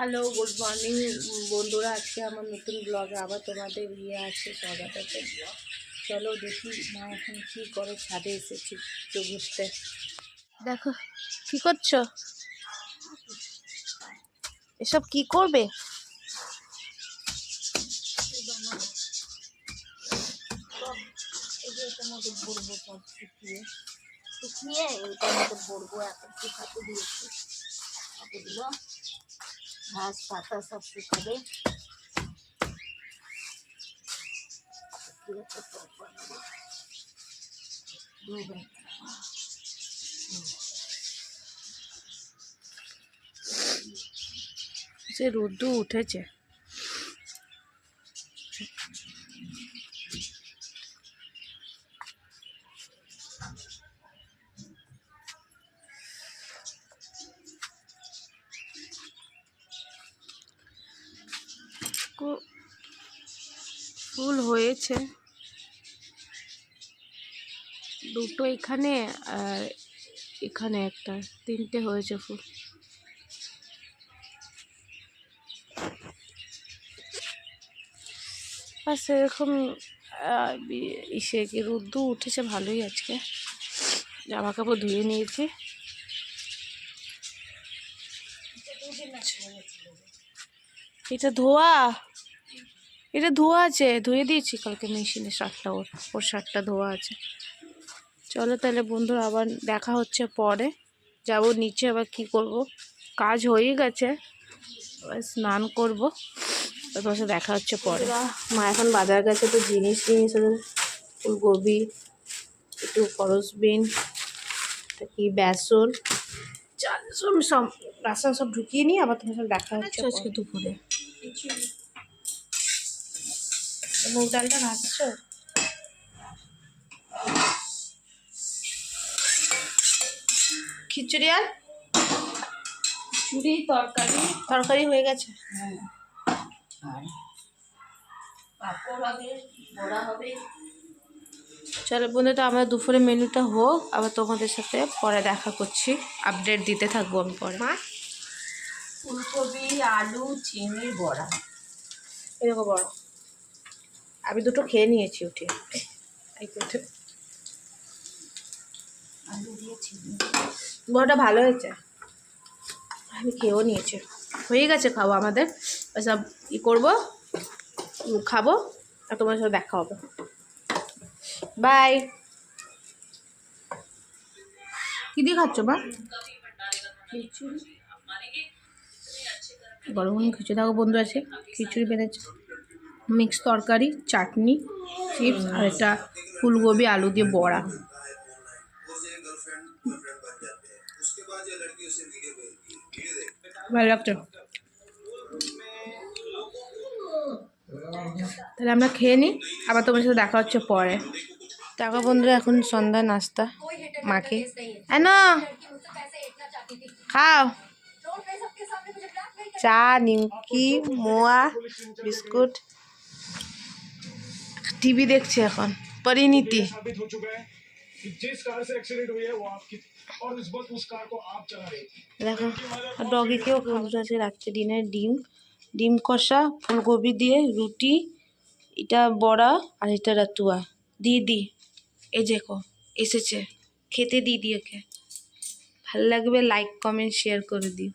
Hello, good morning বন্ধুরা। আজকে আমার নতুন ব্লগে আবার তোমাদের আছে স্বাগত আছে। চলো দেখি মা এখন কী করে। ছাদে এসেছি একটু ঘুরতে। দেখো কি করছো, এসব কি করবে? এটার মধ্যে ভরবো, সব শুকিয়ে এটার মধ্যে ভরবো। এখন শুকাতে দিয়েছি, এগুলো ঘাস পাতা সব শুকাবে। যে রোদ্দু উঠেছে, ফুল হয়েছে দুটো, এখানে আর এখানে একটা, তিনটে হয়েছে ফুল। আর সেরকম ইসে কি রোদ্দু উঠেছে ভালোই। আজকে জামা কাপড় ধুয়ে নিয়েছি। এটা ধোয়া, এটা ধোয়া আছে, ধুয়ে দিয়েছি কালকে মেশিনে। শার্টটা ওর শার্টটা ধোয়া আছে। চলো তাহলে বন্ধুরা, আবার দেখা হচ্ছে পরে। যাব নিচে, আবার কি করব, কাজ হয়ে গেছে, স্নান করব। তোমার সাথে দেখা হচ্ছে পরে। মা এখন বাজার গেছে, তো জিনিস ফুলকপি, একটু করসবিন, কি বেসন, চাল, সব রাসন সব ঢুকিয়ে নিয়ে আবার তোমার সাথে দেখা হচ্ছে আজকে দুপুরে। মুগ ডালটা ভাজছো? খিচুড়ি আর তরকারি হয়ে গেছে। চলো বন্ধুরা, আমরা দুপুরে মেনুটা হোক, আবার তোমাদের সাথে পরে দেখা করছি, আপডেট দিতে থাকবো আমি পরে। মা, ফুলকপি, আলু, চিংড়ির বড়া, এরকম বড়। আমি দুটো খেয়ে নিয়েছি উঠে। আলু দিয়ে চিংড়ি বড়টা ভালো হয়েছে, আমি খেয়েও নিয়েছি। হয়ে গেছে খাওয়া আমাদের, সব ই করবো, খাবো, আর তোমার সাথে দেখা হবে। বাই। কি দিয়ে খাচ্ছ মা? খিচুড়ি। গরম গরম খিচুড়ি। দেখো বন্ধু আছে, খিচুড়ি বেড়েছে, মিক্স তরকারি, চাটনি, চিপস, আর এটা ফুলকপি আলু দিয়ে বড়া। ভালো লাগছে। তাহলে আমরা খেয়ে নিই, আবার তোমার সাথে দেখা হচ্ছে পরে। দেখো বন্ধুরা, এখন সন্ধ্যা নাস্তা মাকে খাও, চা, নিমকি, মোয়া, বিস্কুট। টিভি দেখছে এখন পরিণীতি। দেখো ডগিকেও খাওয়াচ্ছে রাত্রে ডিনার, ডিম কষা, ফুলকপি দিয়ে রুটি, এটা বড়া, আর এটা রাতুয়া। দিদি এই দেখো এসেছে, খেতে দিদি ওকে। ভালো লাগবে, লাইক কমেন্ট শেয়ার করে দিও।